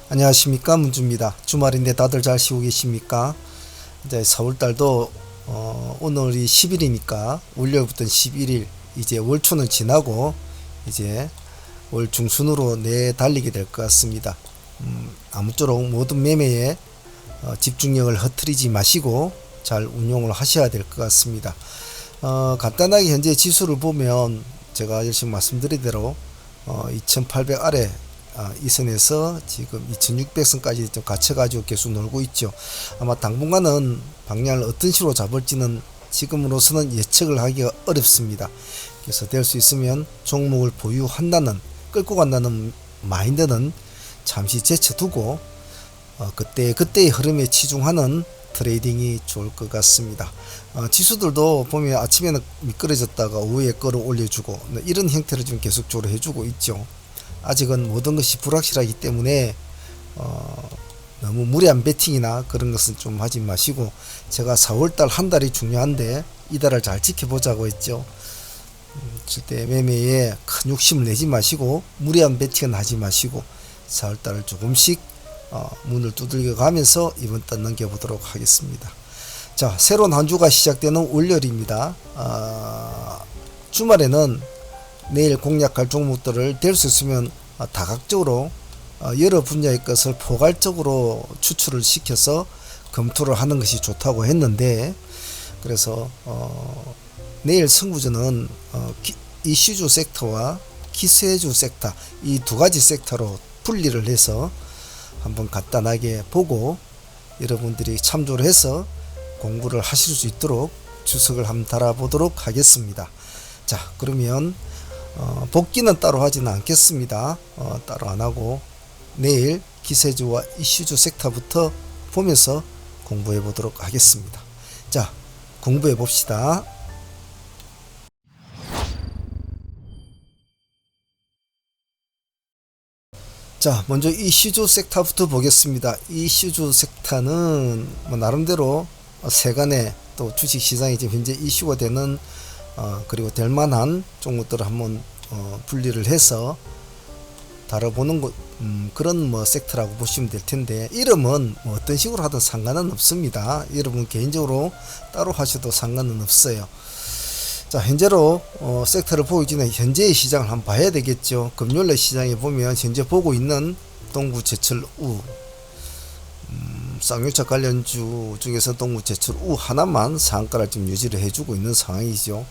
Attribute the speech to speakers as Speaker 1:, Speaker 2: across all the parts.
Speaker 1: 안녕하십니까, 문주입니다. 주말인데 다들 잘 쉬고 계십니까? 이제 4월달도 오늘이 10일이니까 월요일부터 11일 이제 월초는 지나고 이제 월 중순으로 내달리게 될 것 같습니다. 아무쪼록 모든 매매에 집중력을 흐트리지 마시고 잘 운용을 하셔야 될 것 같습니다. 간단하게 현재 지수를 보면 제가 열심히 말씀드린 대로 2800 아래 이 선에서 지금 2600선까지 좀 갇혀가지고 계속 놀고 있죠. 아마 당분간은 방향을 어떤 식으로 잡을지는 지금으로서는 예측을 하기가 어렵습니다. 그래서 될 수 있으면 종목을 보유한다는, 끌고 간다는 마인드는 잠시 제쳐두고 그때의 흐름에 치중하는 트레이딩이 좋을 것 같습니다. 지수들도 보면 아침에는 미끄러졌다가 오후에 끌어올려주고 이런 형태를 좀 계속적으로 해주고 있죠. 아직은 모든 것이 불확실하기 때문에 너무 무리한 베팅이나 그런 것은 좀 하지 마시고, 제가 4월달 한 달이 중요한데 이 달을 잘 지켜보자고 했죠. 절대 매매에 큰 욕심을 내지 마시고 무리한 베팅은 하지 마시고 4월달을 조금씩 문을 두들겨 가면서 이번 달 넘겨보도록 하겠습니다. 자, 새로운 한 주가 시작되는 월요일입니다. 주말에는 내일 공략할 종목들을 될 수 있으면 다각적으로 여러 분야의 것을 포괄적으로 추출을 시켜서 검토를 하는 것이 좋다고 했는데, 그래서 내일 승부전은 이슈주 섹터와 기세주 섹터, 이 두 가지 섹터로 분리를 해서 한번 간단하게 보고 여러분들이 참조를 해서 공부를 하실 수 있도록 주석을 한번 달아보도록 하겠습니다. 자, 그러면 복귀는 따로 하지는 않겠습니다. 따로 안하고 내일 기세주와 이슈주 섹터부터 보면서 공부해 보도록 하겠습니다. 자, 공부해 봅시다. 자, 먼저 이슈주 섹터부터 보겠습니다. 이슈주 섹터는 나름대로 세간의 또 주식시장이 지금 현재 이슈가 되는 그리고 될 만한 종목들을 한번 분리를 해서 다뤄보는 그런 섹터라고 보시면 될 텐데, 이름은 어떤 식으로 하든 상관은 없습니다. 여러분 개인적으로 따로 하셔도 상관은 없어요. 자, 현재로 섹터를 보기 전에 현재의 시장을 한번 봐야 되겠죠. 금요일날 시장에 보면 현재 보고 있는 동구제철우, 쌍용차 관련주 중에서 동구제철우 하나만 상한가를 좀 유지를 해주고 있는 상황이죠.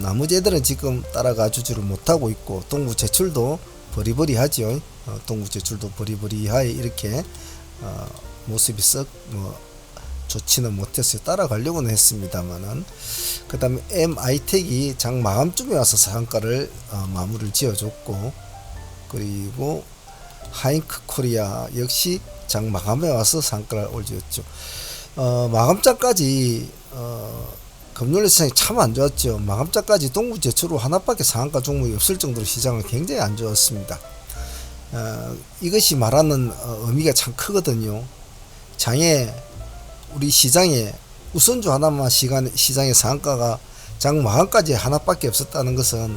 Speaker 1: 나머지 애들은 지금 따라가 주지를 못하고 있고, 동구제철도 버리버리하죠. 동구제철도 버리버리하에 이렇게 모습이 썩 좋지는 못했어요. 따라가려고는 했습니다만은. 그 다음에 MI텍이 장 마감쯤에 와서 상한가를 마무리를 지어줬고, 그리고 하잉크 코리아 역시 장 마감에 와서 상한가를 올렸죠. 마감장까지 금요일 시장이 참 안 좋았죠. 마감장까지 동구제철로 하나밖에 상한가 종목이 없을 정도로 시장은 굉장히 안 좋았습니다. 이것이 말하는 의미가 참 크거든요. 장에 우리 시장에 우선주 하나만 시장의 상한가가 장 마감까지 하나밖에 없었다는 것은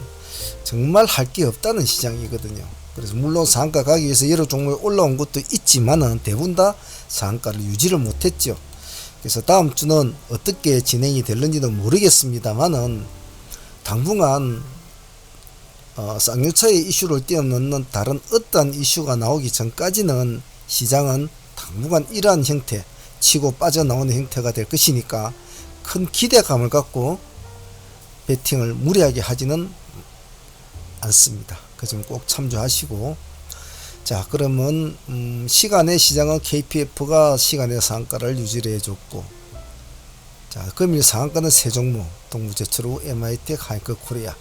Speaker 1: 정말 할 게 없다는 시장이거든요. 그래서 물론 상한가 가기 위해서 여러 종목이 올라온 것도 있지만은 대부분 다 상한가를 유지를 못했죠. 그래서 다음 주는 어떻게 진행이 될는지는 모르겠습니다만은 당분간 쌍용차의 이슈를 뛰어넘는 다른 어떤 이슈가 나오기 전까지는 시장은 당분간 이러한 형태, 치고 빠져나오는 형태가 될 것이니까 큰 기대감을 갖고 베팅을 무리하게 하지는 않습니다. 그 점 꼭 참조하시고, 자, 그러면 시간의 시장은 KPF가 시간의 상한가를 유지를 해줬고, 자, 금일 상한가는 세 종목, 동부제철우, MI텍, 하이크 코리아.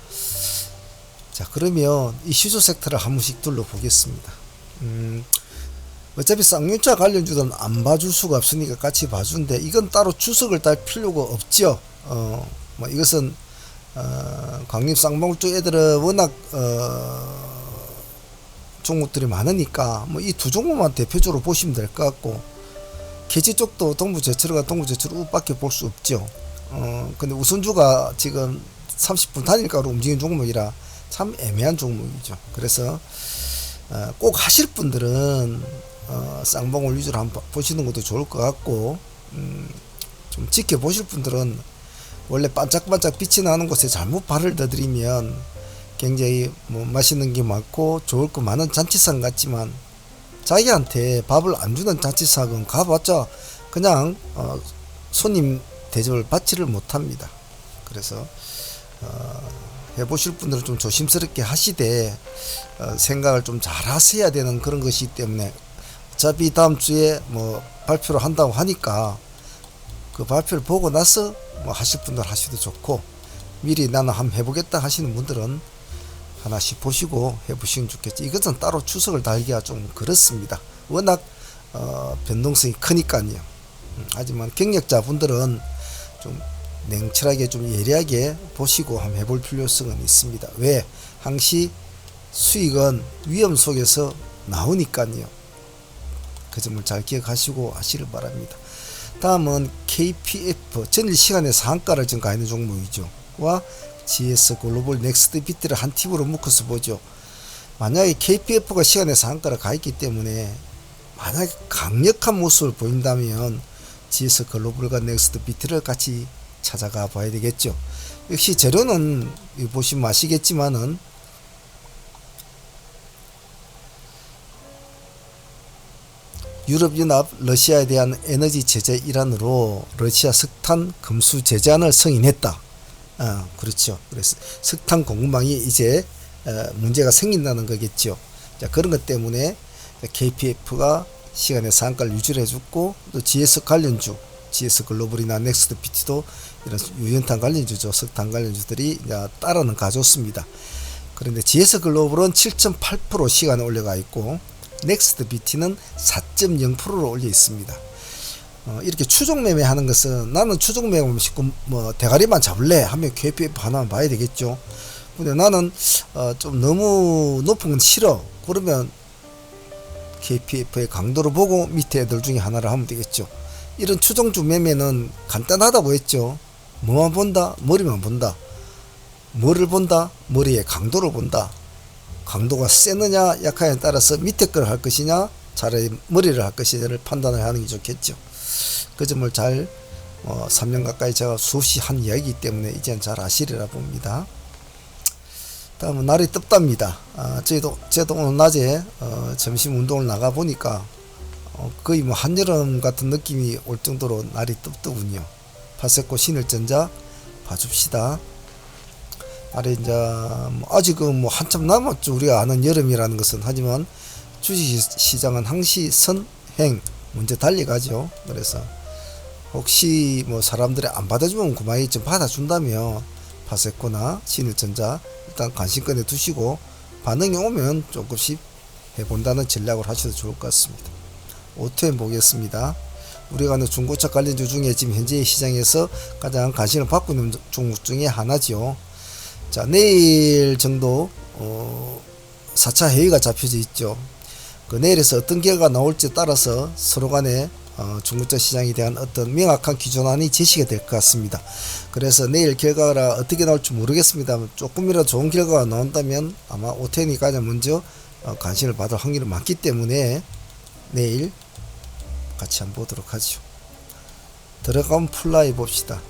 Speaker 1: 자, 그러면 이슈주 섹터를 한 번씩 둘러보겠습니다. 어차피 쌍용차 관련주들은 안 봐줄 수가 없으니까 같이 봐주는데, 이건 따로 주석을 딸 필요가 없죠. 이것은 광립 쌍방울 쪽 애들은 워낙 종목들이 많으니까 이 두 종목만 대표적으로 보시면 될 것 같고, 개지 쪽도 동부제철과 동부제철 밖에 볼 수 없죠. 근데 우선주가 지금 30분 단일가로 움직이는 종목이라 참 애매한 종목이죠. 그래서 꼭 하실 분들은 쌍봉을 위주로 한번 보시는 것도 좋을 것 같고, 좀 지켜보실 분들은 원래 반짝반짝 빛이 나는 곳에 잘못 발을 더들이면 굉장히 뭐 맛있는 게 많고 좋을 거 많은 잔치상 같지만, 자기한테 밥을 안 주는 잔치상은 가봤자 그냥 손님 대접을 받지를 못합니다. 그래서 해보실 분들은 좀 조심스럽게 하시되 생각을 좀 잘 하셔야 되는 그런 것이기 때문에, 어차피 다음 주에 뭐 발표를 한다고 하니까 그 발표를 보고 나서 뭐 하실 분들 하셔도 좋고, 미리 나는 한번 해보겠다 하시는 분들은 하나씩 보시고 해보시면 좋겠지. 이것은 따로 추석을 달기가 좀 그렇습니다. 워낙 변동성이 크니까요. 하지만 경력자분들은 좀 냉철하게 좀 예리하게 보시고 한번 해볼 필요성은 있습니다. 왜? 항시 수익은 위험 속에서 나오니까요. 그 점을 잘 기억하시고 하시길 바랍니다. 다음은 KPF, 전일 시간의 상한가를 증가하는 종목이죠. 와 GS 글로벌 넥스트 비트를 한 팁으로 묶어서 보죠. 만약에 KPF가 시간의 상한가를 가 있기 때문에 만약에 강력한 모습을 보인다면 GS 글로벌과 넥스트 비트를 같이 찾아가 봐야 되겠죠. 역시 재료는 보시면 아시겠지만은 유럽연합 러시아에 대한 에너지 제재 일환으로 러시아 석탄 금수 제재안을 승인했다. 그렇죠. 그래서 석탄 공급망이 이제 문제가 생긴다는 거겠죠. 자, 그런 것 때문에 KPF가 시간의 상한가를 유지를 해줬고, 또 GS 관련주, GS 글로벌이나 넥스트 PT도 이런 유연탄 관련주죠. 석탄 관련주들이 이제 따라는 가졌습니다. 그런데 GS 글로벌은 7.8% 시간에 올라가 있고, 넥스트 BT는 4.0%로 올려 있습니다. 이렇게 추종 매매 하는 것은, 나는 추종 매매 하면 쉽고 뭐 대가리만 잡을래 하면 KPF 하나만 봐야 되겠죠. 근데 나는 좀 너무 높은 건 싫어. 그러면 KPF의 강도를 보고 밑에 애들 중에 하나를 하면 되겠죠. 이런 추종주 매매는 간단하다고 했죠. 뭐만 본다? 머리만 본다. 뭐를 본다? 머리의 강도를 본다. 강도가 세느냐 약하냐에 따라서 밑에 걸 할 것이냐 차라리 머리를 할 것이냐를 판단을 하는 게 좋겠죠. 그 점을 잘 3년 가까이 제가 수없이 한 이야기이기 때문에 이제는 잘 아시리라 봅니다. 다음은 날이 덥답니다. 저도 오늘 낮에 점심 운동을 나가 보니까 거의 뭐 한여름 같은 느낌이 올 정도로 날이 덥더군요. 파세코 신일전자 봐줍시다. 날이 이제 아직은 뭐 한참 남았죠. 우리가 아는 여름이라는 것은. 하지만 주식시장은 항시 선행 먼저 달려가죠. 그래서 혹시 뭐 사람들이 안 받아주면 그만이 좀 받아준다며 파세코나 신일전자 일단 관심권에 두시고, 반응이 오면 조금씩 해본다는 전략을 하셔도 좋을 것 같습니다. 오토엔 보겠습니다. 우리가 아는 중고차 관련주 중에 지금 현재 시장에서 가장 관심을 받고 있는 종목 중에 하나죠. 자, 내일 정도 4차 회의가 잡혀져 있죠. 그 내일에서 어떤 결과가 나올지에 따라서 서로 간에 중고차 시장에 대한 어떤 명확한 기준안이 제시가 될 것 같습니다. 그래서 내일 결과가 어떻게 나올지 모르겠습니다. 조금이라도 좋은 결과가 나온다면 아마 오텐이 가장 먼저 관심을 받을 확률이 많기 때문에 내일 같이 한번 보도록 하죠. 들어가면 플라이 봅시다.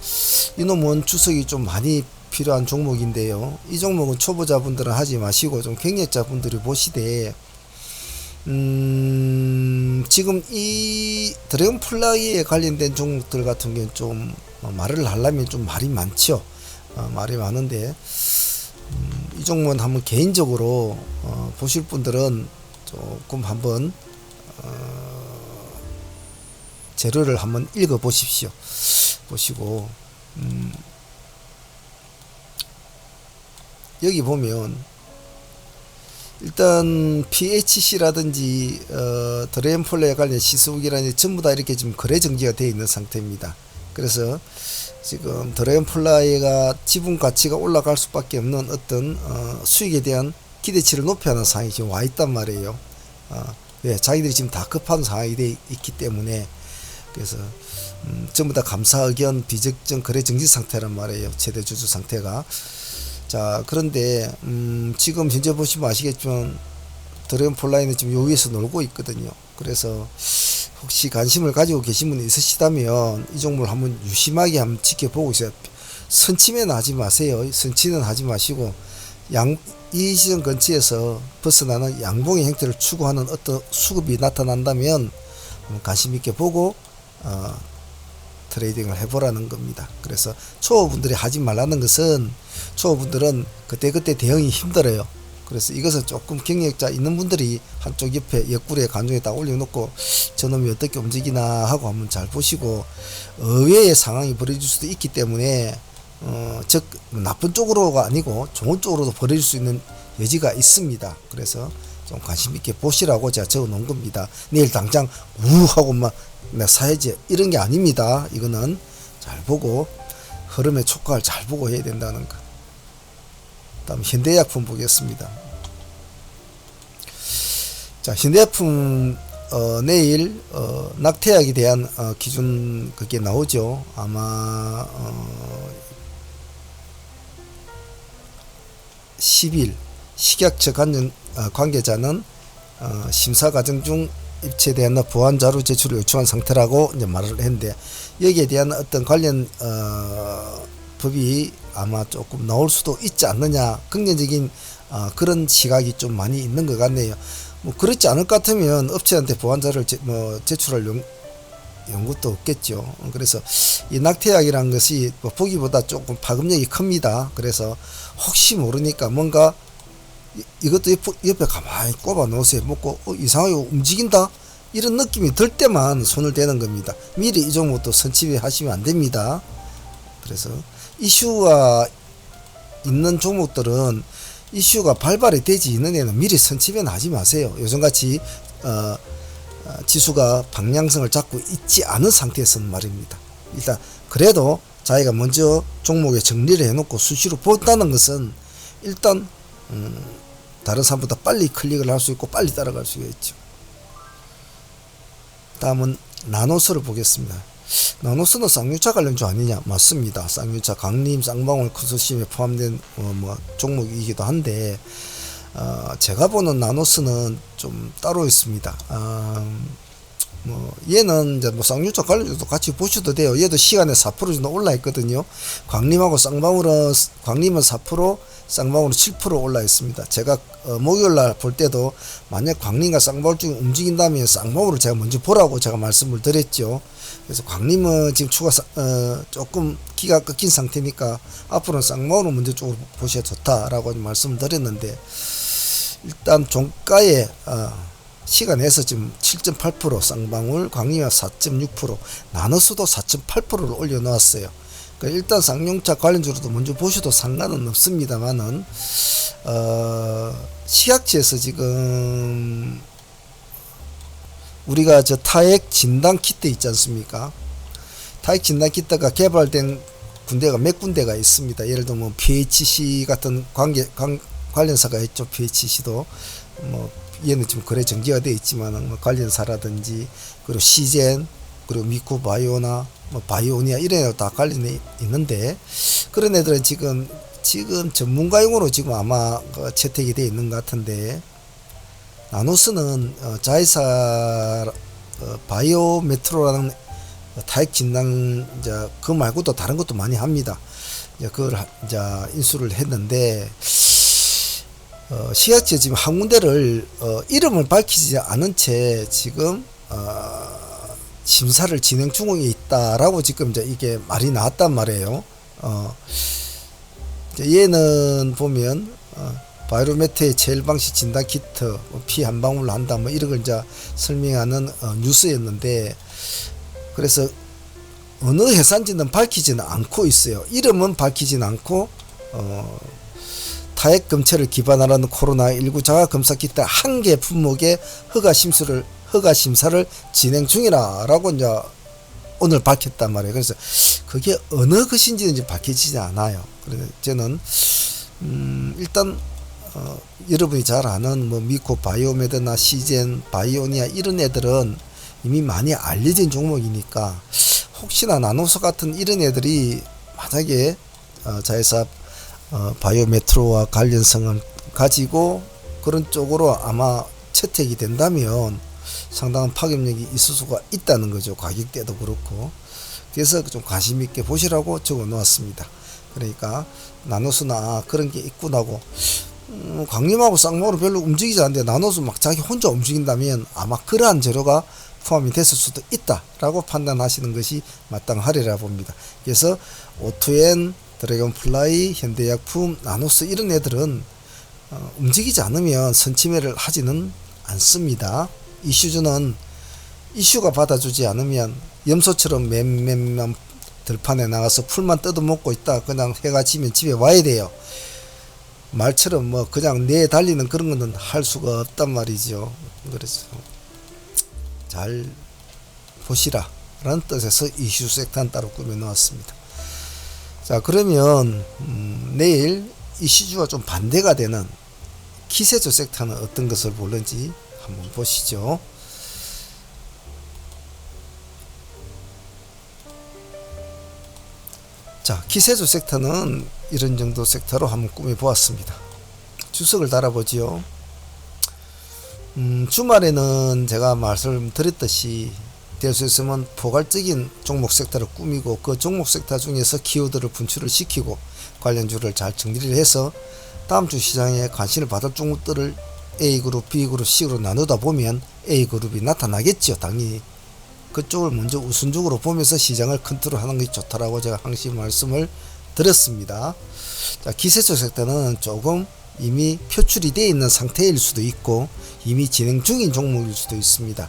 Speaker 1: 이놈은 주석이 좀 많이 필요한 종목인데요. 이 종목은 초보자분들은 하지 마시고 좀 경력자분들이 보시되, 지금 이 드래곤 플라이에 관련된 종목들 같은 경우는 좀 말을 하려면 좀 말이 많죠. 말이 많은데 이 종목은 한번 개인적으로 보실 분들은 조금 한번 재료를 한번 읽어 보십시오. 보시고 여기 보면 일단 PHC라든지 드레인폴레에 관련 시스욱이라든지 전부 다 이렇게 지금 거래 정지가 되어 있는 상태입니다. 그래서 지금 드레인폴라이가 지분 가치가 올라갈 수밖에 없는 어떤 수익에 대한 기대치를 높여하는 상황이 지금 와 있단 말이에요. 왜? 자기들이 지금 다 급한 상황이 되어 있기 때문에. 그래서 전부 다 감사 의견 비적정 거래 정지 상태란 말이에요. 최대 주주 상태가. 자, 그런데 지금 현재 보시면 아시겠지만 드래곤플라이는 지금 요 위에서 놀고 있거든요. 그래서 혹시 관심을 가지고 계신 분이 있으시다면 이 종목을 한번 유심하게 한번 지켜보고 있어요. 선치매는 하지 마세요. 선치는 하지 마시고 이 시점 근처에서 벗어나는 양봉의 형태를 추구하는 어떤 수급이 나타난다면 한번 관심 있게 보고 트레이딩을 해보라는 겁니다. 그래서 초보분들이 하지 말라는 것은, 초보분들은 그때그때 대응이 힘들어요. 그래서 이것은 조금 경력자 있는 분들이 한쪽 옆에 옆구리에 관중에 딱 올려놓고 저놈이 어떻게 움직이나 하고 한번 잘 보시고, 의외의 상황이 벌어질 수도 있기 때문에 즉 나쁜 쪽으로가 아니고 좋은 쪽으로도 벌어질 수 있는 여지가 있습니다. 그래서 좀 관심 있게 보시라고 제가 적어 놓은 겁니다. 내일 당장 하고 막 내가 사야지 이런 게 아닙니다. 이거는 잘 보고 흐름의 촉각을 잘 보고 해야 된다는 거. 다음 현대약품 보겠습니다. 자, 현대약품 내일 낙태약에 대한 기준 그게 나오죠. 아마 10일 식약처 관계자는 심사 과정 중 입체에 대한 보완 자료 제출을 요청한 상태라고 이제 말을 했는데, 여기에 대한 어떤 관련 법이 아마 조금 나올 수도 있지 않느냐, 긍정적인 그런 시각이 좀 많이 있는 것 같네요. 뭐 그렇지 않을 것 같으면 업체한테 보완 자료를 제출할 연구도 없겠죠. 그래서 이 낙태약이라는 것이 보기보다 조금 파급력이 큽니다. 그래서 혹시 모르니까 뭔가 이것도 옆에 가만히 꼽아 놓으세요. 먹고 이상하게 움직인다 이런 느낌이 들 때만 손을 대는 겁니다. 미리 이 종목도 선취배 하시면 안 됩니다. 그래서 이슈가 있는 종목들은 이슈가 발발이 되지 않는 애는 미리 선취배는 하지 마세요. 요즘같이 지수가 방향성을 잡고 있지 않은 상태에서는 말입니다. 일단 그래도 자기가 먼저 종목에 정리를 해놓고 수시로 본다는 것은 일단 다른 사람보다 빨리 클릭을 할 수 있고 빨리 따라갈 수가 있죠. 다음은 나노스를 보겠습니다. 나노스는 쌍유차 관련주 아니냐? 맞습니다. 쌍유차 강림 쌍방울 컨소시엄에 포함된 종목이기도 한데 제가 보는 나노스는 좀 따로 있습니다. 얘는 이제 쌍유차 관련주도 같이 보셔도 돼요. 얘도 시간에 4% 정도 올라 있거든요. 광림하고 쌍방울은, 광림은 4%, 쌍방울은 7% 올라 있습니다. 제가 목요일날 볼 때도 만약 광림과 쌍방울 중에 움직인다면 쌍방울을 제가 먼저 보라고 제가 말씀을 드렸죠. 그래서 광림은 지금 추가 조금 기가 꺾인 상태니까 앞으로는 쌍방울을 먼저 쪽으로 보셔야 좋다라고 말씀을 드렸는데, 일단 종가에 시간에서 지금 7.8%, 쌍방울, 광림은 4.6%, 나노스도 4.8%를 올려놓았어요. 일단 쌍용차 관련주로도 먼저 보셔도 상관은 없습니다만은 시약처에서 지금 우리가 저 타액 진단 키트 있지 않습니까? 타액 진단 키트가 개발된 군대가 몇 군데가 있습니다. 예를 들면 PHC 같은 관련사가 있죠. PHC도 얘는 지금 거래 정지가 되어 있지만 관련사라든지, 그리고 시젠, 그리고 미코바이오나 바이오니아 이런 애들 다 관련이 있는데, 그런 애들은 지금 전문가용으로 지금 아마 채택이 되어 있는 것 같은데, 나노스는 자회사 바이오메트로라는 타액 진단 그 말고도 다른 것도 많이 합니다. 그걸 인수를 했는데, 시약처 지금 한 군데를 이름을 밝히지 않은 채 지금 심사를 진행 중에 있다라고 지금 이게 말이 나왔단 말이에요. 얘는 보면 바이로메트의 제일 방식 진단 키트 피 한 방울로 한다 이런 걸 설명하는 뉴스였는데, 그래서 어느 회사인지는 밝히지는 않고 있어요. 이름은 밝히지는 않고 타액 검체를 기반하는 코로나19 자가 검사 키트 한 개 품목의 허가 심사를 진행 중이라고 오늘 밝혔단 말이에요. 그래서 그게 어느 것인지는 밝혀지지 않아요. 그래서 저는 일단 여러분이 잘 아는 미코 바이오메드나 시젠, 바이오니아 이런 애들은 이미 많이 알려진 종목이니까, 혹시나 나노스 같은 이런 애들이 만약에 자회사 바이오메트로와 관련성을 가지고 그런 쪽으로 아마 채택이 된다면 상당한 파급력이 있을 수가 있다는 거죠. 가격대도 그렇고. 그래서 좀 관심 있게 보시라고 적어 놓았습니다. 그러니까 나노스나 그런 게 있구나고 강림하고 쌍방울은 별로 움직이지 않는데 나노스 막 자기 혼자 움직인다면 아마 그러한 재료가 포함이 됐을 수도 있다라고 판단하시는 것이 마땅하리라 봅니다. 그래서 오투엔, 드래곤플라이, 현대약품, 나노스 이런 애들은 움직이지 않으면 선침해를 하지는 않습니다. 이슈주는 이슈가 받아주지 않으면 염소처럼 맨맨만 들판에 나가서 풀만 뜯어먹고 있다 그냥 해가 지면 집에 와야 돼요. 말처럼 뭐 그냥 내 달리는 그런 거는 할 수가 없단 말이죠. 그래서 잘 보시라 라는 뜻에서 이슈 섹터는 따로 꾸며 놓았습니다. 자, 그러면 내일 이슈주와 좀 반대가 되는 기세조 섹터는 어떤 것을 볼는지 한번 보시죠. 자, 기세조 섹터는 이런 정도 섹터로 한번 꾸며 보았습니다. 주석을 달아보지요. 주말에는 제가 말씀드렸듯이 될 수 있으면 포괄적인 종목 섹터를 꾸미고 그 종목 섹터 중에서 키워드를 분출을 시키고 관련주를 잘 정리를 해서 다음 주 시장에 관심을 받을 종목들을 A그룹, B그룹, C그룹 나누다 보면 A그룹이 나타나겠죠. 당연히 그쪽을 먼저 우선적으로 보면서 시장을 컨트롤하는 게 좋다라고 제가 항상 말씀을 드렸습니다. 자, 기세조 섹터는 조금 이미 표출이 되어 있는 상태일 수도 있고 이미 진행 중인 종목일 수도 있습니다.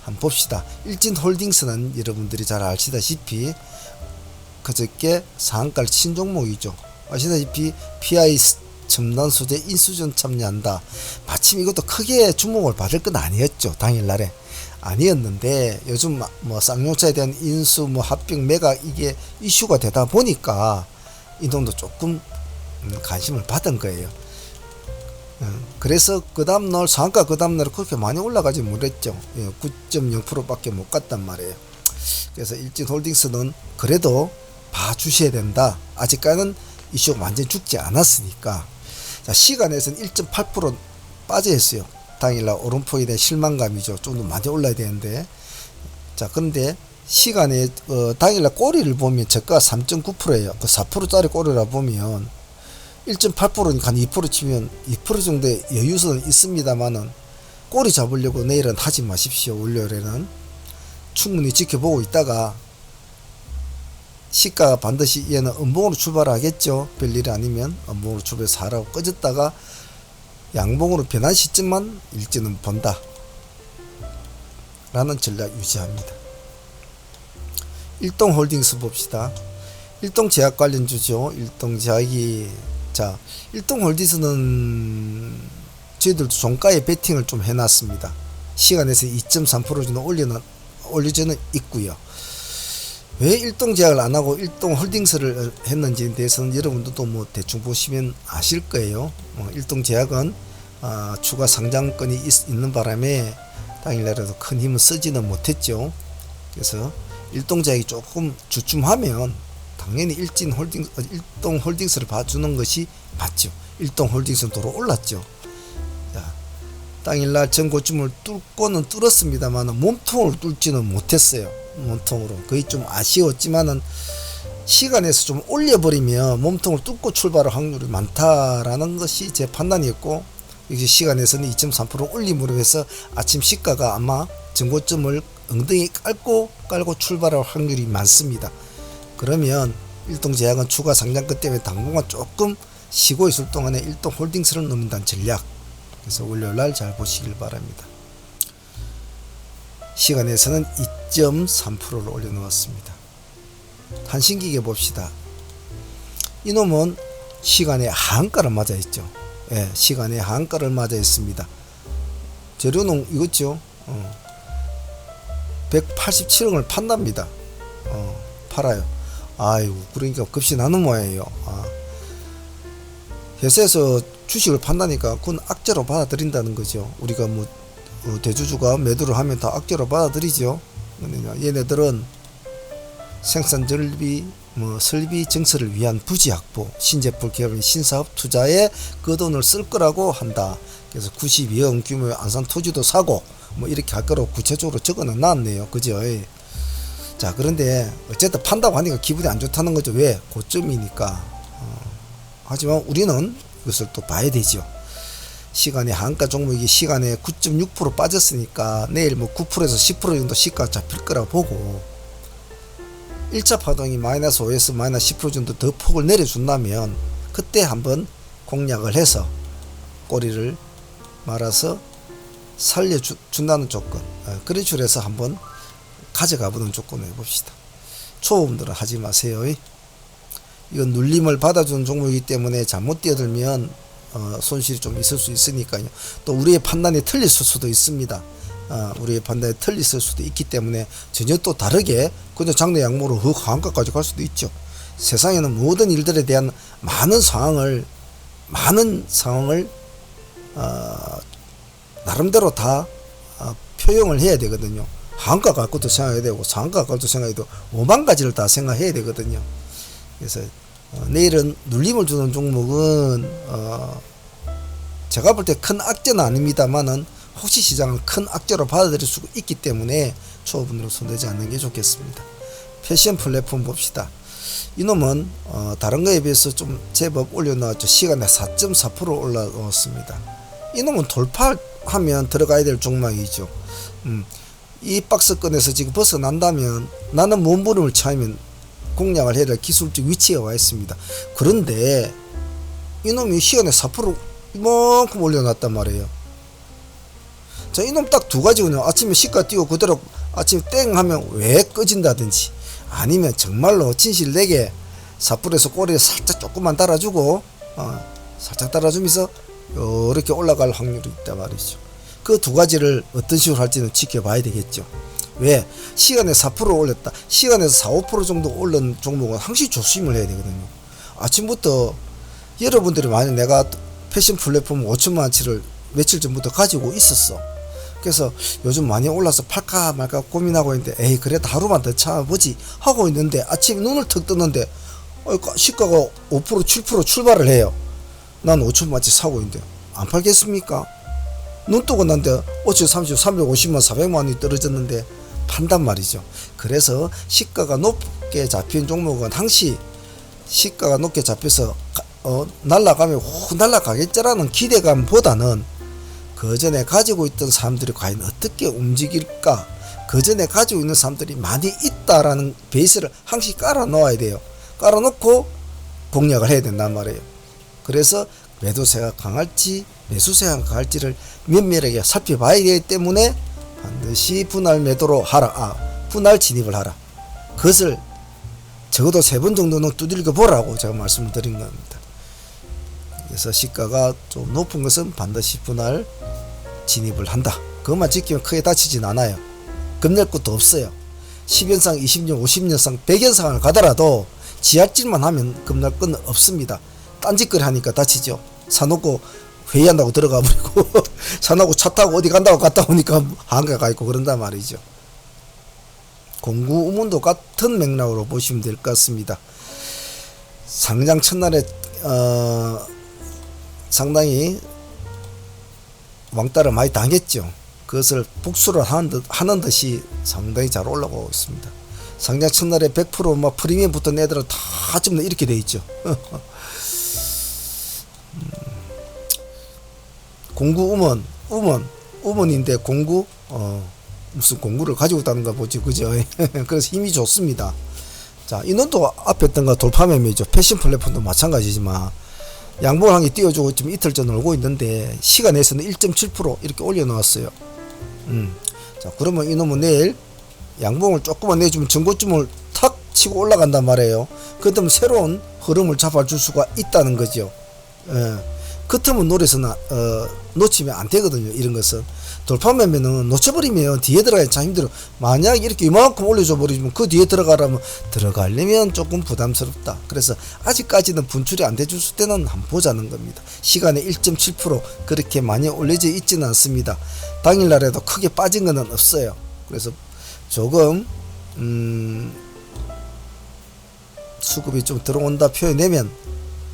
Speaker 1: 한번 봅시다. 일진홀딩스는 여러분들이 잘 아시다시피 그저께 상한가를 친 종목이죠. 아시다시피 PI 첨단 소재 인수전 참여한다. 마침 이것도 크게 주목을 받을 건 아니었죠. 당일날에 아니었는데 요즘 뭐 쌍용차에 대한 인수 뭐 합병 매각 이게 이슈가 되다 보니까 이놈도 조금 관심을 받은 거예요. 그래서 그 다음날 상한가 그 다음날 그렇게 많이 올라가지 못했죠. 9.0% 밖에 못 갔단 말이에요. 그래서 일진홀딩스는 그래도 봐주셔야 된다. 아직까지는 이슈가 완전히 죽지 않았으니까. 자, 시간에서는 1.8% 빠져 있어요. 당일날 오름폭에 대한 실망감이죠. 좀 더 많이 올라야 되는데. 자, 그런데 시간에 당일날 꼬리를 보면 저가 3.9%예요. 그 4%짜리 꼬리라 보면 1.8%니까 한 2% 치면 2% 정도의 여유선은 있습니다만은 꼬리 잡으려고 내일은 하지 마십시오. 월요일에는 충분히 지켜보고 있다가 시가가 반드시 얘는 음봉으로 출발하겠죠. 별일 아니면 음봉으로 출발해서 하라고 꺼졌다가 양봉으로 변한 시점만 일지는 본다 라는 전략 유지합니다. 일동홀딩스 봅시다. 일동제약 관련주죠. 일동제약이 자, 일동홀딩스는 저희들도 종가에 베팅을 좀 해놨습니다. 시간에서 2.3% 정도 올려주는 있고요. 왜 일동제약을 안하고 일동홀딩스를 했는지에 대해서는 여러분들도 뭐 대충 보시면 아실 거예요. 일동제약은 추가 상장권이 있는 바람에 당일날에도 큰 힘을 쓰지는 못했죠. 그래서 일동제약이 조금 주춤하면 당연히 일동홀딩스를 봐주는 것이 맞죠. 일동홀딩스는 도로 올랐죠. 자, 당일날 전고점을 뚫고는 뚫었습니다만 몸통을 뚫지는 못했어요. 몸통으로 거의 좀 아쉬웠지만은 시간에서 좀 올려버리면 몸통을 뚫고 출발할 확률이 많다라는 것이 제 판단이었고, 여기 시간에서는 2.3% 올림으로 해서 아침 시가가 아마 전고점을 엉덩이 깔고 출발할 확률이 많습니다. 그러면 일동제약은 추가 상장권 때문에 당분간 조금 쉬고 있을 동안에 일동홀딩스를 넣는다는 전략. 그래서 월요일날 잘 보시길 바랍니다. 시간에서는 2.3%를 올려놓았습니다. 한신기계 봅시다. 이놈은 시간에 하한가를 맞아 있죠. 예, 시간에 하한가를 맞아 있습니다. 재료는 이거죠. 187억을 판답니다. 팔아요. 아이고, 그러니까 급시 나는 모양이에요. 회사에서 주식을 판다니까 그건 악재로 받아들인다는 거죠. 우리가 뭐 대주주가 매도를 하면 다 악재로 받아들이죠. 얘네들은 생산 절비 뭐 설비 증설을 위한 부지 확보, 신제품 개발 신사업 투자에 그 돈을 쓸 거라고 한다. 그래서 92억 규모의 안산 토지도 사고 뭐 이렇게 할 거라고 구체적으로 적어는 놨네요. 그죠? 자, 그런데 어쨌든 판다고 하니까 기분이 안 좋다는 거죠. 왜? 고점이니까. 하지만 우리는 이것을 또 봐야 되죠. 시간에 한가 종목이 시간에 9.6% 빠졌으니까 내일 뭐 9%에서 10% 정도 시가 잡힐 거라 보고 1차 파동이 마이너스 5에서 마이너스 10% 정도 더 폭을 내려준다면 그때 한번 공략을 해서 꼬리를 말아서 살려준다는 조건, 그런 식으로 해서 한번 가져가보는 조건을 해봅시다. 초보분들은 하지 마세요. 이건 눌림을 받아주는 종목이기 때문에 잘못 뛰어들면 손실이 좀 있을 수 있으니까요. 또 우리의 판단이 틀릴 수도 있습니다. 우리의 판단이 틀릴 수도 있기 때문에 전혀 또 다르게 그냥 장내 양모로 하한가까지 갈 수도 있죠. 세상에는 모든 일들에 대한 많은 상황을 나름대로 다 표현을 해야 되거든요. 한가 갈 것도 생각해야 되고 상가 갈 것도 생각해야 되고 5만 가지를 다 생각해야 되거든요. 그래서 내일은 눌림을 주는 종목은 제가 볼 때 큰 악재는 아닙니다만은 혹시 시장을 큰 악재로 받아들일 수 있기 때문에 초보분들은 손대지 않는 게 좋겠습니다. 패션 플랫폼 봅시다. 이놈은 다른 거에 비해서 좀 제법 올려놓았죠. 시간에 4.4% 올라왔습니다. 이놈은 돌파하면 들어가야 될 종목이죠. 이 박스권에서 지금 벗어난다면 나는 몸부림을 차이면 공략을 해야 될 기술적 위치에 와 있습니다. 그런데 이놈이 시간에 4% 이만큼 올려놨단 말이에요. 자, 이놈 딱 두 가지군요. 아침에 시가 띄고 그대로 아침에 땡 하면 왜 꺼진다든지 아니면 정말로 진실되게 4%에서 꼬리에 살짝 조금만 달아주고 살짝 달아주면서 이렇게 올라갈 확률이 있단 말이죠. 그 두 가지를 어떤 식으로 할지는 지켜봐야 되겠죠. 왜? 시간에 4% 올렸다. 시간에서 4, 5% 정도 올린 종목은 항상 조심을 해야 되거든요. 아침부터 여러분들이 만약 내가 패션 플랫폼 5천만원치를 며칠 전부터 가지고 있었어. 그래서 요즘 많이 올라서 팔까 말까 고민하고 있는데 에이 그래도 하루만 더 참아보지 하고 있는데 아침에 눈을 턱 뜨는데 시가가 5% 7% 출발을 해요. 난 5천만원치 사고 있는데 안 팔겠습니까? 눈 뜨고 난데 어째 350만 400만원이 떨어졌는데 판단 말이죠. 그래서 시가가 높게 잡힌 종목은 항시 시가가 높게 잡혀서 날아가면 훅 날아가겠지라는 기대감보다는 그 전에 가지고 있던 사람들이 과연 어떻게 움직일까, 그 전에 가지고 있는 사람들이 많이 있다라는 베이스를 항시 깔아 놓아야 돼요. 깔아 놓고 공략을 해야 된단 말이에요. 그래서 매도세가 강할지 매수세가 강할지를 면밀하게 살펴봐야 되기 때문에 반드시 분할 매도로 하라. 분할 진입을 하라. 그것을 적어도 3번 정도는 두들겨 보라고 제가 말씀을 드린 겁니다. 그래서 시가가 좀 높은 것은 반드시 분할 진입을 한다. 그것만 지키면 크게 다치진 않아요. 겁낼 것도 없어요. 10연상, 20년, 50년상, 100연상을 가더라도 지하질만 하면 겁낼 건 없습니다. 딴짓거리 하니까 다치죠. 사놓고 회의한다고 들어가 버리고 사놓고 차 타고 어디 간다고 갔다 오니까 한가가 있고 그런단 말이죠. 공구 우문도 같은 맥락으로 보시면 될 것 같습니다. 상장 첫날에 상당히 왕따를 많이 당했죠. 그것을 복수를 하는 듯이 상당히 잘 올라가고 있습니다. 상장 첫날에 100% 막 프리미엄 붙은 애들은 다 좀 이렇게 돼 있죠. 공구 우먼인데 공구 무슨 공구를 가지고 있다는가 보지, 그죠? 그래서 힘이 좋습니다. 자, 이놈도 앞에 했던 거 돌파매매죠. 패션 플랫폼도 마찬가지지만 양봉을 한 개 띄워주고 지금 이틀 전 올고 있는데 시간에서는 1.7% 이렇게 올려놓았어요. 자, 그러면 이놈은 내일 양봉을 조금만 내주면 전고점을 탁 치고 올라간단 말이에요. 그렇다면 새로운 흐름을 잡아줄 수가 있다는 거죠. 그 틈은 노려서 놓치면 안 되거든요. 이런 것은 돌파매매는 놓쳐버리면 뒤에 들어가기 참 힘들어. 만약 이렇게 이만큼 올려줘 버리면 그 뒤에 들어가려면 들어가려면 조금 부담스럽다. 그래서 아직까지는 분출이 안 돼줄 때는 한번 보자는 겁니다. 시간에 1.7% 그렇게 많이 올려져 있지는 않습니다. 당일날에도 크게 빠진 거는 없어요. 그래서 조금 수급이 좀 들어온다 표현되면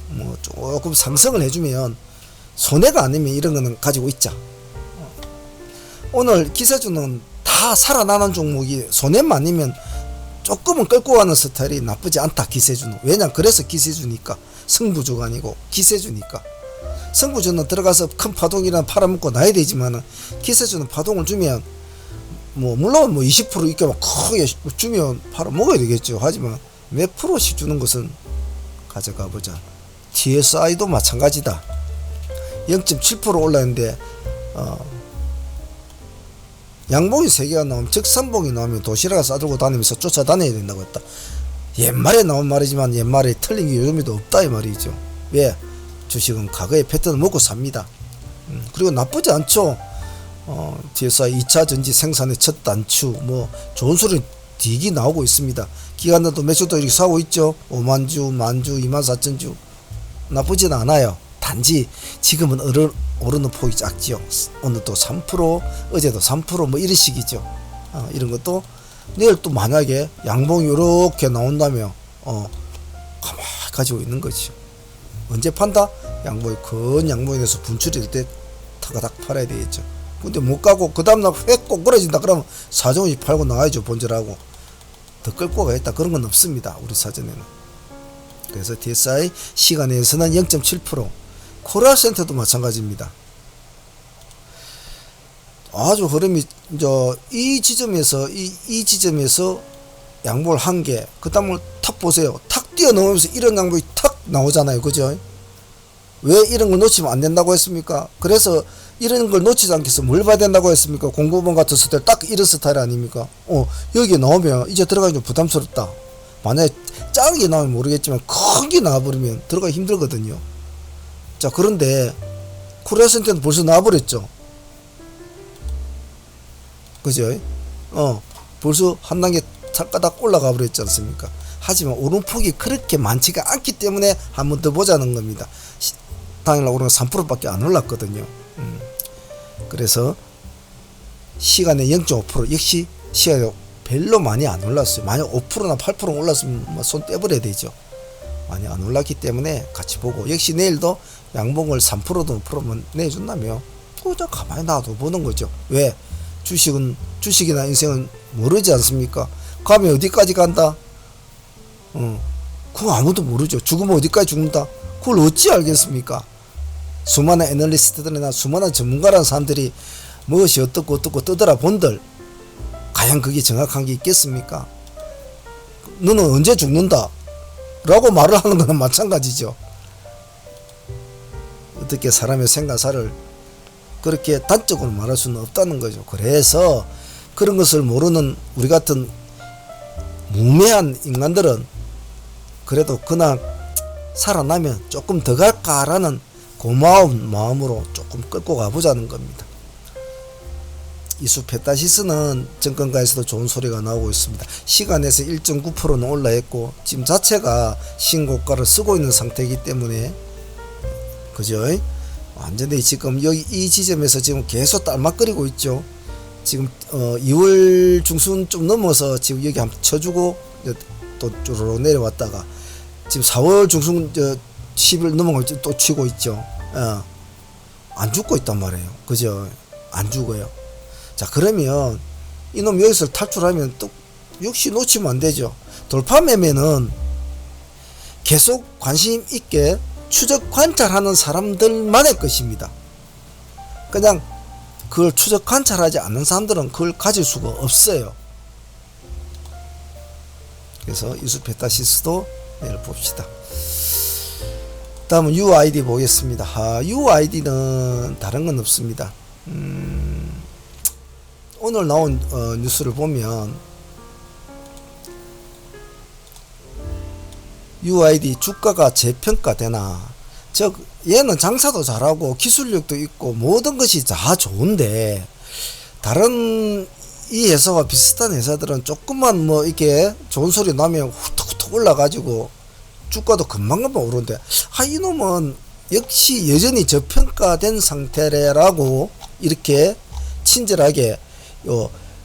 Speaker 1: 뭐 조금 상승을 해주면 손해가 아니면 이런 거는 가지고 있자. 오늘 기세주는 다 살아나는 종목이 손해만 아니면 조금은 끌고 가는 스타일이 나쁘지 않다. 기세주는 왜냐 그래서 기세주니까 승부주가 아니고 기세주니까. 승부주는 들어가서 큰 파동이랑 팔아먹고 나야 되지만 기세주는 파동을 주면 뭐 물론 뭐 20% 이렇게 막 크게 주면 팔아먹어야 되겠죠. 하지만 몇 프로씩 주는 것은 가져가 보자. TSI도 마찬가지다. 0.7% 올랐는데 양봉이 3개가 나오면 즉 선봉이 나오면 도시락을 싸들고 다니면서 쫓아다녀야 된다고 했다. 옛말에 나온 말이지만 옛말에 틀린 게 요즘에도 없다 이 말이죠. 왜? 주식은 과거의 패턴을 먹고 삽니다. 그리고 나쁘지 않죠. TSI 2차 전지 생산의 첫 단추 뭐 좋은 소리 되게 나오고 있습니다. 기관들도 매수도 이렇게 사고 있죠. 5만주, 만주, 24,000주 나쁘진 않아요. 단지 지금은 오르는 폭이 작지요. 오늘 또 3%, 어제도 3% 뭐 이런 식이죠. 이런 것도 내일 또 만약에 양봉이 이렇게 나온다면 가만히 가지고 있는 거죠. 언제 판다? 양봉이 큰 양봉이 돼서 분출이 될 때 타가닥 팔아야 되겠죠. 근데 못 가고 그 다음날 획 꼬꾸라진다 그러면 사정없이 팔고 나가야죠. 본절하고 더 끌고 가겠다 그런 건 없습니다. 우리 사전에는. 그래서 DSI 시간에서는 0.7%, 코리아센터도 마찬가지입니다. 아주 흐름이 이 지점에서 이 지점에서 양봉을 한 개, 그 다음을 탁 보세요. 탁 뛰어넘으면서 이런 양봉이 탁 나오잖아요. 그죠? 왜 이런 걸 놓치면 안 된다고 했습니까? 그래서 이런 걸 놓치지 않기 위해서 뭘 봐야 된다고 했습니까? 공부본 같은 스타일 딱 이런 스타일 아닙니까? 여기 나오면 이제 들어가기 좀 부담스럽다. 만약에 작은 게 나오면 모르겠지만 큰 게 나와버리면 들어가기 힘들거든요. 자, 그런데 코리아센터는 벌써 나와버렸죠. 그죠? 벌써 한 단계 착가닥 올라가 버렸지 않습니까? 하지만 오름폭이 그렇게 많지가 않기 때문에 한 번 더 보자는 겁니다. 당일날 오르는 3%밖에 안 올랐거든요. 그래서 시간에 0.5% 역시 시간에 별로 많이 안 올랐어요. 만약 5%나 8% 올랐으면 뭐 손 떼버려야 되죠. 많이 안 올랐기 때문에 같이 보고 역시 내일도 양봉을 3%도 5%만 내준다며 그저 가만히 놔둬 보는 거죠. 왜? 주식이나 인생은 모르지 않습니까? 가면 어디까지 간다? 그거 아무도 모르죠. 죽으면 어디까지 죽는다? 그걸 어찌 알겠습니까? 수많은 애널리스트들이나 수많은 전문가라는 사람들이 무엇이 어떻고 뜨더라 본들 과연 그게 정확한 게 있겠습니까? 너는 언제 죽는다? 라고 말을 하는 거는 마찬가지죠. 어떻게 사람의 생각사를 그렇게 단적으로 말할 수는 없다는 거죠. 그래서 그런 것을 모르는 우리 같은 무매한 인간들은 그래도 그날 살아나면 조금 더 갈까라는 고마운 마음으로 조금 끌고 가보자는 겁니다. 이수 페타시스는 증권가에서도 좋은 소리가 나오고 있습니다. 시간에서 1.9%는 올라했고 지금 자체가 신고가를 쓰고 있는 상태이기 때문에 그죠? 완전히 지금 여기 이 지점에서 지금 계속 딸막거리고 있죠. 지금 2월 중순 좀 넘어서 지금 여기 한번 쳐주고 또 쪼르륵 내려왔다가 지금 4월 중순 10일 넘어가면 또 치고 있죠. 안 죽고 있단 말이에요. 그죠? 안 죽어요. 자, 그러면 이놈 여기서 탈출하면 또 역시 놓치면 안 되죠. 돌파 매매는 계속 관심 있게 추적 관찰하는 사람들만의 것입니다. 그냥 그걸 추적 관찰하지 않는 사람들은 그걸 가질 수가 없어요. 그래서 이수페타시스도 내일 봅시다. 다음은 UID 보겠습니다. UID는 다른 건 없습니다. 오늘 나온 뉴스를 보면 UID 주가가 재평가되나, 즉 얘는 장사도 잘하고 기술력도 있고 모든 것이 다 좋은데 다른 이 회사와 비슷한 회사들은 조금만 뭐 이렇게 좋은 소리 나면 후툭후툭 올라가지고 주가도 금방금방 오르는데 이놈은 역시 여전히 저평가된 상태라고 이렇게 친절하게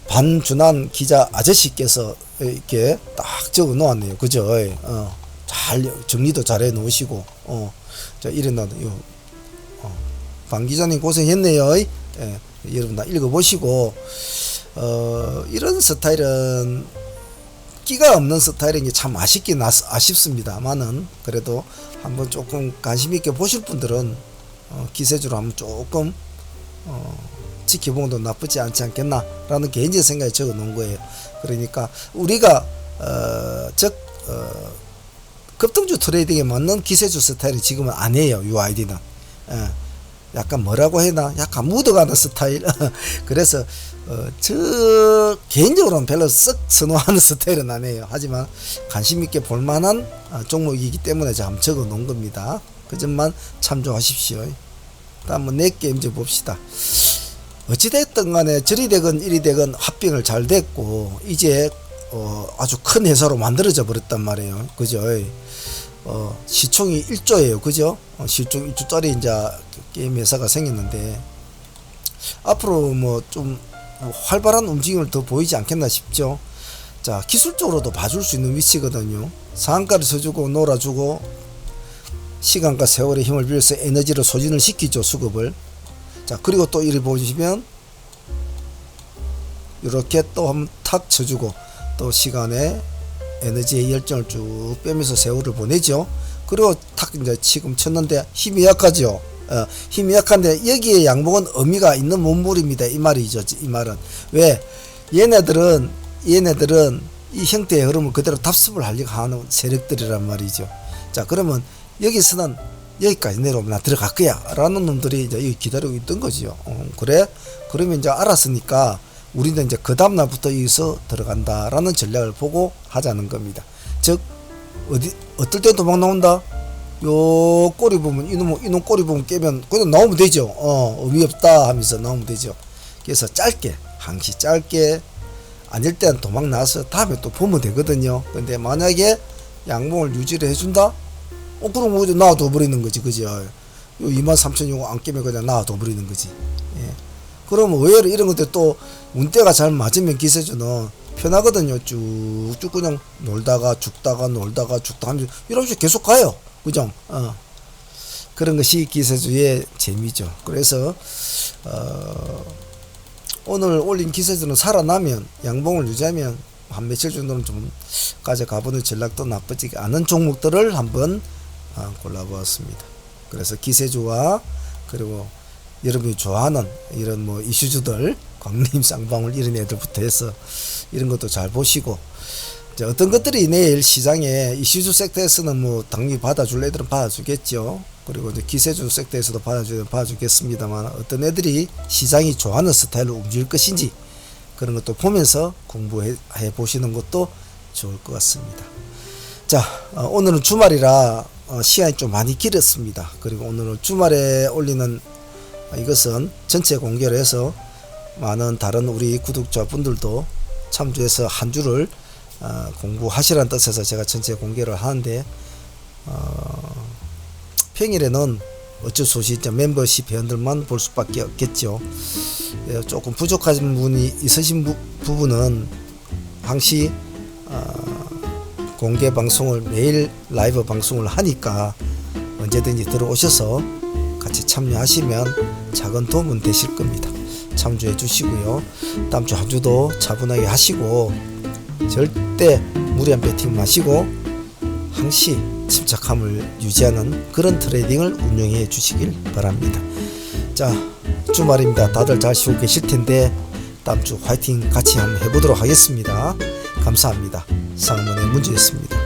Speaker 1: 반준한 기자 아저씨께서 이렇게 딱 적어 놓았네요. 그죠? 잘 정리도 잘 해 놓으시고 자 이랬나 방 기자님 고생했네요. 예, 여러분 다 읽어보시고 이런 스타일은 끼가 없는 스타일인 게 참 아쉽긴 아쉽습니다만은 그래도 한번 조금 관심 있게 보실 분들은 기세주로 한번 조금 지켜보는 것도 나쁘지 않지 않겠나라는 개인적인 생각에 적어 놓은 거예요. 그러니까 우리가 급등주 트레이딩에 맞는 기세주 스타일이 지금은 아니에요. 이 아이디는 약간 뭐라고 해나 약간 묻어가는 스타일. 그래서 저 개인적으로는 별로 썩 선호하는 스타일은 아니에요. 하지만 관심 있게 볼만한 종목이기 때문에 제가 한번 적어 놓은 겁니다. 그 점만 참조하십시오. 다음 네 게임 좀 봅시다. 어찌됐든 간에 저리 되건 이리 되건 합병을 잘 됐고 이제 아주 큰 회사로 만들어져 버렸단 말이에요. 그죠? 시총이 1조예요. 그죠? 시총 1조짜리 이제 게임 회사가 생겼는데 앞으로 뭐 좀 활발한 움직임을 더 보이지 않겠나 싶죠. 자, 기술적으로도 봐줄 수 있는 위치거든요. 상한가를 서주고 놀아주고 시간과 세월의 힘을 빌려서 에너지를 소진을 시키죠. 수급을. 자, 그리고 또 이를 보시면 이렇게 또 한번 탁 쳐주고 또 시간에 에너지의 열정을 쭉 빼면서 세월을 보내죠. 그리고 탁 이제 지금 쳤는데 힘이 약하죠. 힘이 약한데 여기에 양봉은 의미가 있는 문물입니다. 이 말이죠. 이 말은 왜 얘네들은 이 형태의 흐름을 그대로 답습을 하려고 하는 세력들이란 말이죠. 자, 그러면 여기서는 여기까지 내려오면 나 들어갈 거야 라는 놈들이 이제 여기 기다리고 있던 거죠. 그래? 그러면 이제 알았으니까 우리는 이제 그 다음날부터 여기서 들어간다 라는 전략을 보고 하자는 겁니다. 즉 어떨 때 도망 나온다? 요 꼬리 보면 이놈 꼬리 보면 깨면 그냥 나오면 되죠. 의미 없다 하면서 나오면 되죠. 그래서 짧게 항시 짧게 아닐 때는 도망 나서 다음에 또 보면 되거든요. 근데 만약에 양봉을 유지를 해준다? 그럼 오히려 놔둬 버리는 거지. 그죠? 요 23,000 요거 안 깨면 그냥 놔둬 버리는 거지. 예. 그러면 의외로 이런 것들 또 운대가 잘 맞으면 기세주는 편하거든요. 쭉쭉 그냥 놀다가 죽다가 놀다가 죽다가 하면서 이런 식으로 계속 가요. 그죠? 그런 것이 기세주의 재미죠. 그래서 오늘 올린 기세주는 살아나면 양봉을 유지하면 한 며칠 정도는 좀 가져가보는 전략도 나쁘지 않은 종목들을 한번 골라보았습니다. 그래서 기세주와 그리고 여러분이 좋아하는 이런 뭐 이슈주들 광림 쌍방울 이런 애들부터 해서 이런 것도 잘 보시고 어떤 것들이 내일 시장에 이슈주 섹터에서는 뭐 당연히 받아줄 애들은 받아주겠죠. 그리고 이제 기세주 섹터에서도 받아주겠습니다만 어떤 애들이 시장이 좋아하는 스타일로 움직일 것인지 그런 것도 보면서 공부해 보시는 것도 좋을 것 같습니다. 자, 오늘은 주말이라 시간이 좀 많이 길었습니다. 그리고 오늘은 주말에 올리는 이것은 전체 공개를 해서 많은 다른 우리 구독자분들도 참조해서 한 주를 공부하시라는 뜻에서 제가 전체 공개를 하는데 평일에는 어쩔 수 없이 멤버십 회원들만 볼 수밖에 없겠죠. 조금 부족하신 부분이 있으신 부분은 항시 공개 방송을 매일 라이브 방송을 하니까 언제든지 들어오셔서 같이 참여하시면 작은 도움은 되실 겁니다. 참조해 주시고요. 다음 주 한 주도 차분하게 하시고 절대 무리한 배팅 마시고 항시 침착함을 유지하는 그런 트레이딩을 운영해 주시길 바랍니다. 자, 주말입니다. 다들 잘 쉬고 계실 텐데 다음 주 화이팅 같이 한번 해보도록 하겠습니다. 감사합니다. 상문의 문제였습니다.